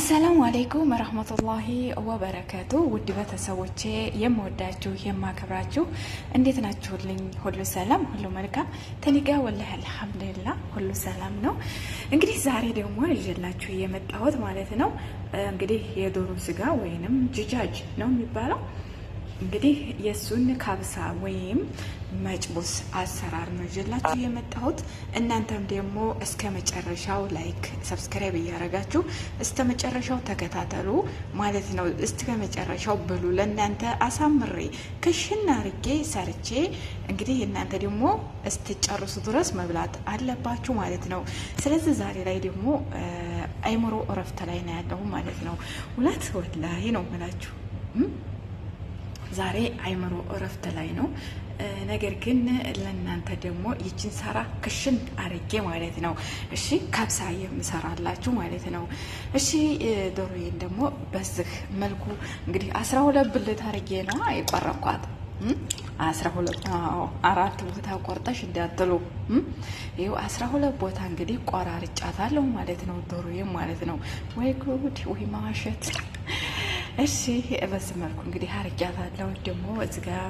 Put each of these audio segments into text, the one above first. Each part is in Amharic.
አሰላሙ አለይኩም ወራህመቱላሂ ወበረካቱ። ውድ ቤተሰቦቼ የምወዳችሁ የማከብራችሁ እንዴት ናችሁልኝ? ሁሉ ሰላም፣ ሁሉ መልካም ተኒጋ ወላሂ አልሐምዱሊላህ ሁሉ ሰላም ነው። እንግዲህ ዛሬ ደግሞ ይዤላችሁ የመጣሁት ማለት ነው እንግዲህ የዶሮ ስጋ ወይንም ጅጃጅ ነው የሚባለው እንግዲህ የሱን ካብሳ ወይም መጭቡስ አሰራር ነው ይዤላችሁ የመጣሁት። እናንተም ደግሞ እስከ መጨረሻው ላይክ ሰብስክራይብ እያደረጋችሁ እስከ መጨረሻው ተከታተሉ ማለት ነው። እስከ መጨረሻው ብሉ። ለእናንተ አሳምሬ ክሽና አርጌ ሰርቼ እንግዲህ እናንተ ደግሞ እስትጨርሱ ድረስ መብላት አለባችሁ ማለት ነው። ስለዚህ ዛሬ ላይ ደግሞ አይምሮ እረፍት ላይ ነው ያለው ማለት ነው። ሁለት ወላሂ ነው የምላችሁ ዛሬ አይምሮ እረፍት ላይ ነው። ነገር ግን ለእናንተ ደግሞ ይችን ሰራ ክሽን አርጌ ማለት ነው እሺ ካብሳ የምሰራላችሁ ማለት ነው። እሺ ዶሮዬን ደግሞ በዚህ መልኩ እንግዲህ 12 ብልት አርጌ ነው የቆረኳት 12 አራት ቦታ ቆርጠሽ እንዳትሉ ይኸው 12 ቦታ እንግዲህ ቆራርጫታለሁ ማለት ነው ዶሮዬን ማለት ነው። ወይ ጉድ ወይ ማሸት እሺ በዚህ መልኩ እንግዲህ አርጃታለሁ። ደግሞ እዚህ ጋር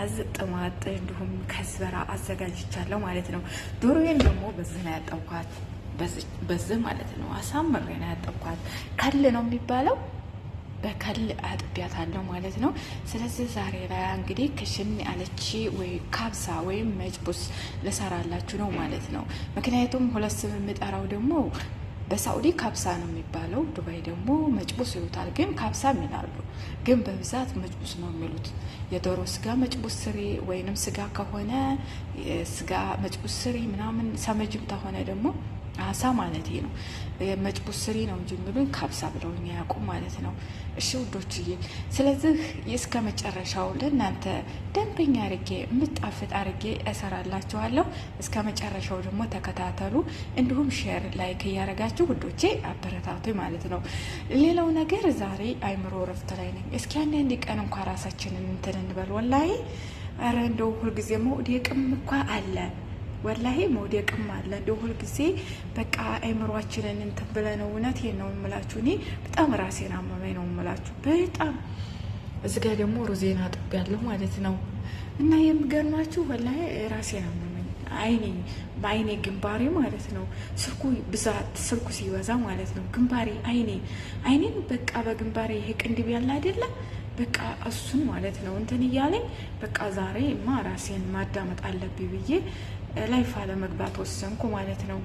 አዝጥማጥ እንዲሁም ከዝበራ አዘጋጅቻለሁ ማለት ነው። ዶሮዬን ደግሞ በዚህ ነው ያጠብኳት፣ በዚህ ማለት ነው አሳምሬ ነው ያጠብኳት። ከል ነው የሚባለው በከል አጥቢያታለሁ ማለት ነው። ስለዚህ ዛሬ ላይ እንግዲህ ክሽን ያለች ወይ ካብሳ ወይም መጭቡስ ልሰራላችሁ ነው ማለት ነው። ምክንያቱም ሁለት ስም የምጠራው ደግሞ በሳኡዲ ካብሳ ነው የሚባለው፣ ዱባይ ደግሞ መጭቡስ ይሉታል። ግን ካብሳ ይላሉ፣ ግን በብዛት መጭቡስ ነው የሚሉት። የዶሮ ስጋ መጭቡስ ስሪ ወይንም ስጋ ከሆነ ስጋ መጭቡስ ስሪ ምናምን፣ ሰመጅም ከሆነ ደግሞ አሳ ማለት ነው መጭቡስ ስሪ ነው እንጂ የሚሉኝ ካብሳ ብለው ያውቁ ማለት ነው። እሺ ውዶችዬ፣ ስለዚህ እስከ መጨረሻው ለእናንተ ደንበኛ አርጌ የምጣፍጥ አርጌ እሰራላችኋለሁ። እስከ መጨረሻው ደግሞ ተከታተሉ። እንዲሁም ሼር ላይክ እያረጋችሁ ውዶቼ አበረታቱ ማለት ነው። ሌላው ነገር ዛሬ አይምሮ እረፍት ላይ ነኝ። እስኪ አንድ ቀን እንኳ ራሳችንን እንትን እንበል። ወላሂ ኧረ እንደው ሁልጊዜ መውደቅም እንኳ አለ ወላሂ መውደቅም አለ። እንደው ሁልጊዜ በቃ አይምሯችንን እንትን ብለን እውነቴን ነው የምላችሁ። እኔ በጣም ራሴን አመመኝ ነው የምላችሁ በጣም። እዚህ ጋር ደግሞ ሩዜና አጥቤያለሁ ማለት ነው። እና የሚገርማችሁ ወላሂ ራሴን አመመኝ። በአይኔ ግንባሬ ማለት ነው ስልኩ ብዛት ስልኩ ሲበዛ ማለት ነው ግንባሬ አይኔን በቃ በግንባሬ ይሄ ቅንድብ ያለ አይደለም በቃ እሱን ማለት ነው እንትን እያለኝ በቃ ዛሬማ ራሴን ማዳመጥ አለብኝ ብዬ ላይፍ አለመግባት ወሰንኩ ማለት ነው።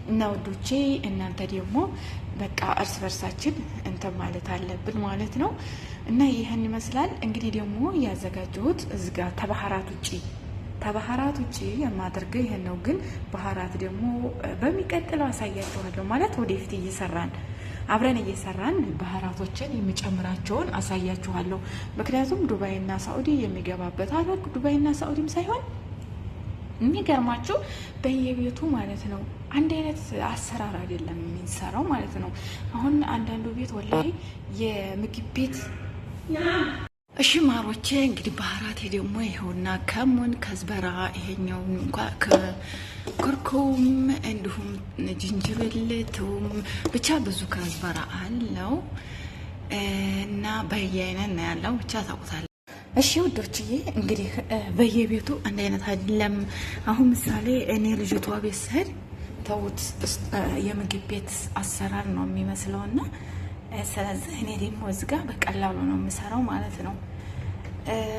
እና ወዶቼ እናንተ ደግሞ በቃ እርስ በርሳችን እንትን ማለት አለብን ማለት ነው። እና ይህን ይመስላል እንግዲህ ደግሞ ያዘጋጀሁት እዚህ ጋር ተባህራት ውጪ የማደርገው ይሄን ነው። ግን ባህራት ደግሞ በሚቀጥለው አሳያችኋለሁ ማለት ወደፊት አብረን እየሰራን ባህራቶችን የሚጨምራቸውን አሳያችኋለሁ። ምክንያቱም ዱባይና ሳኡዲ የሚገባበት አለ። ዱባይና ሳኡዲም ሳይሆን የሚገርማችሁ በየቤቱ ማለት ነው አንድ አይነት አሰራር አይደለም የሚሰራው ማለት ነው። አሁን አንዳንዱ ቤት ወላሂ የምግብ ቤት እሺ ማሮቼ እንግዲህ ባህራት ደግሞ ይኸውና ከሙን ከዝበራ ይሄኛው እንኳ ከኩርኩም እንዲሁም ዝንጅብል ቱም ብቻ ብዙ ከዝበራ አለው እና በየአይነት ነው ያለው ብቻ ታውቁታላችሁ። እሺ ውዶችዬ እንግዲህ በየቤቱ አንድ አይነት አይደለም። አሁን ምሳሌ እኔ ልጅቷ ቤት ስሄድ ተውት የምግብ ቤት አሰራር ነው የሚመስለውና ስለዚህ እኔ ደግሞ እዚህ ጋር በቀላሉ ነው የምሰራው ማለት ነው።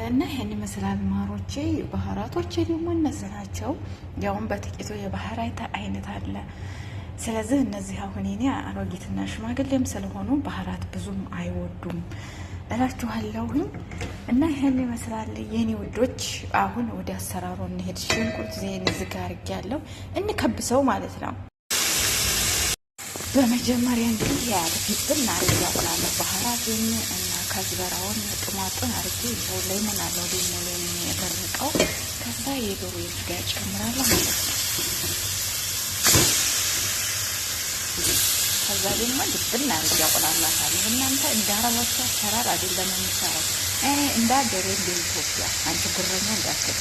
እና ይሄን ይመስላል ማሮቼ። ባህራቶቼ ደግሞ እነዚህ ናቸው። ያውም በጥቂቱ የባህራት አይነት አለ። ስለዚህ እነዚህ አሁን እኔ አሮጊትና ሽማግሌም ስለሆኑ ባህራት ብዙም አይወዱም እላችኋለሁኝ። እና ይሄን ይመስላል የኔ ውዶች። አሁን ወደ አሰራሩ እንሄድ። ሽንኩርት ዘይት ዝጋ አድርጌያለሁ እንከብሰው ማለት ነው። በመጀመሪያ እንግዲህ ያልፊብን አርያለሁ ባህራትን እና ከዝበራውን ጥማጡን አርጌ ይዘው ሌሞን አለው ደግሞ ሌሞን የደረቀው ከዛ የዶሮ ስጋ ጨምራለሁ ማለት ነው። ከዛ ደግሞ ድብን አርጌ አቆላላታለሁ። እናንተ እንዳረባችሁ አሰራር አይደለም የምሰራው እንዳደረ እንደ ኢትዮጵያ አንቺ ጉረኛ እንዳትል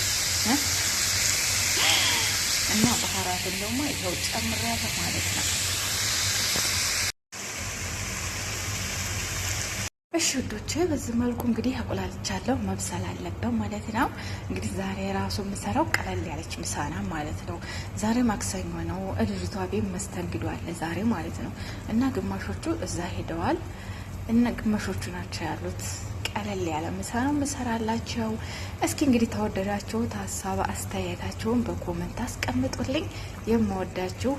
እና ባህራትን ደግሞ ይኸው ጨምራለሁ ማለት ነው። እሺ ውዶቼ በዚህ መልኩ እንግዲህ አቆላልቻለሁ። መብሰል አለበት ማለት ነው። እንግዲህ ዛሬ ራሱ የምሰራው ቀለል ያለች ምሳና ማለት ነው። ዛሬ ማክሰኞ ነው። ልጅቷ ቤት መስተንግዶ አለ ዛሬ ማለት ነው። እና ግማሾቹ እዛ ሄደዋል እና ግማሾቹ ናቸው ያሉት። ቀለል ያለ ምሳ ነው ምሰራላቸው። እስኪ እንግዲህ ተወደዳችሁት ሀሳብ አስተያየታችሁን በኮመንት አስቀምጡልኝ። የምወዳችሁ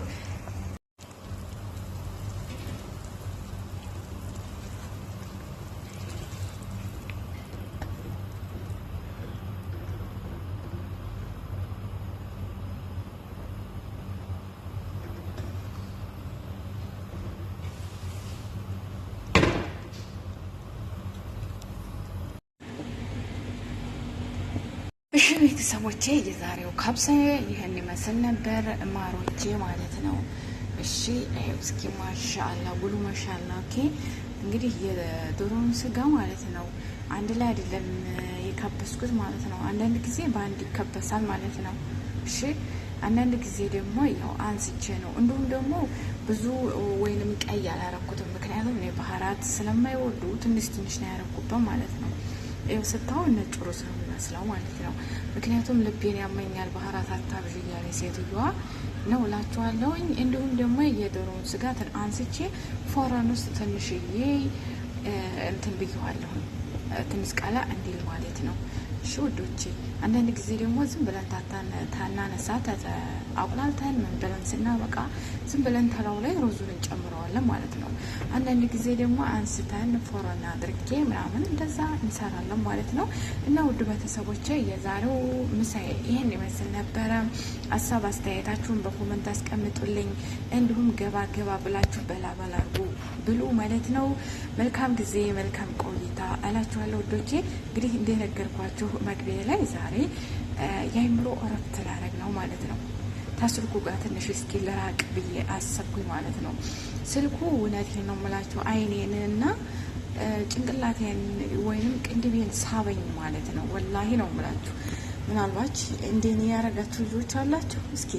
እሺ ቤተሰቦቼ የዛሬው ካብሳ ይህን ይመስል ነበር ማሮቼ ማለት ነው። እሺ እስኪ ማሻአላ ጉሉ ማሻአላ። ኦኬ እንግዲህ የዶሮውን ስጋ ማለት ነው አንድ ላይ አይደለም የከበስኩት ማለት ነው። አንዳንድ ጊዜ በአንድ ይከበሳል ማለት ነው። እሺ አንዳንድ ጊዜ ደግሞ ያው አንስቼ ነው። እንዲሁም ደግሞ ብዙ ወይንም ቀይ አላረኩትም፣ ምክንያቱም እኔ ባህራት ስለማይወዱ ትንሽ ትንሽ ነው ያረኩበት ማለት ነው። ይኸው ስታው ነጭ ሩዝ ነው የሚመስለው ማለት ነው። ምክንያቱም ልቤን ያመኛል ባህራት አታብዥ እያለ ሴትዮዋ ነው እላችኋለሁኝ። እንዲሁም ደግሞ የዶሮውን ስጋ አንስቼ ፎረን ውስጥ ትንሽዬ እንትን ብየዋለሁኝ ትንሽ ቀላ እንዲል ማለት ነው። እሺ ውዶቼ አንዳንድ ጊዜ ደግሞ ዝም ብለን ታናነሳት አቁላልተን ምን ብለን ስናበቃ ዝም ብለን ተላው ላይ ሩዙን እንጨምረዋለን ማለት ነው። አንዳንድ ጊዜ ደግሞ አንስተን ፎረን አድርጌ ምናምን እንደዛ እንሰራለን ማለት ነው። እና ውድ ቤተሰቦቼ የዛሬው ምሳዬ ይሄን ይመስል ነበረ። ሀሳብ አስተያየታችሁን በኮመንት አስቀምጡልኝ። እንዲሁም ገባ ገባ ብላችሁ በላባል አድርጉ ብሉ ማለት ነው። መልካም ጊዜ መልካም ቆይታ እላችኋለሁ ውዶቼ። እንግዲህ እንደነገርኳችሁ መግቢያ ላይ ዛሬ የአይምሮ እረፍት ላደርግ ነው ማለት ነው። ከስልኩ ጋር ትንሽ እስኪ ልራቅ ብዬ አሰብኩኝ ማለት ነው። ስልኩ እውነቴን ነው የምላቸው አይኔን እና ጭንቅላቴን ወይንም ቅንድቤን ሳበኝ ማለት ነው። ወላሂ ነው የምላችሁ። ምናልባት እንደኔ ያረጋችሁ ልጆች አላችሁ? እስኪ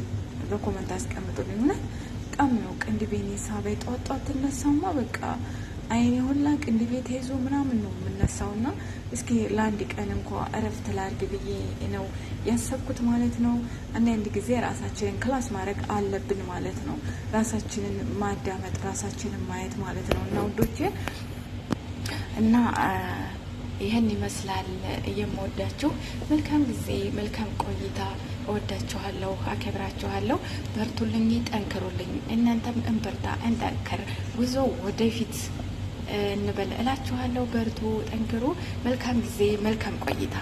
በኮመንት አስቀምጡልኝ። በጣም ነው ቅንድቤን ሳበኝ። ጧት ጧት ትነሳማ በቃ አይኔ ሁላ ቅንድቤ ተይዞ ምናምን ነው የምነሳውና እስኪ ለአንድ ቀን እንኳ እረፍት ላድርግ ብዬ ነው ያሰብኩት ማለት ነው። አንዳንድ ጊዜ ራሳችንን ክላስ ማድረግ አለብን ማለት ነው። ራሳችንን ማዳመጥ፣ ራሳችንን ማየት ማለት ነው። እና ውዶቼ እና ይህን ይመስላል። የምወዳችሁ መልካም ጊዜ መልካም ቆይታ። እወዳችኋለሁ፣ አከብራችኋለሁ። በርቱልኝ፣ ጠንክሩልኝ። እናንተም እንበርታ፣ እንጠንክር፣ ጉዞ ወደፊት እንበል እላችኋለሁ። በርቱ፣ ጠንክሩ። መልካም ጊዜ መልካም ቆይታ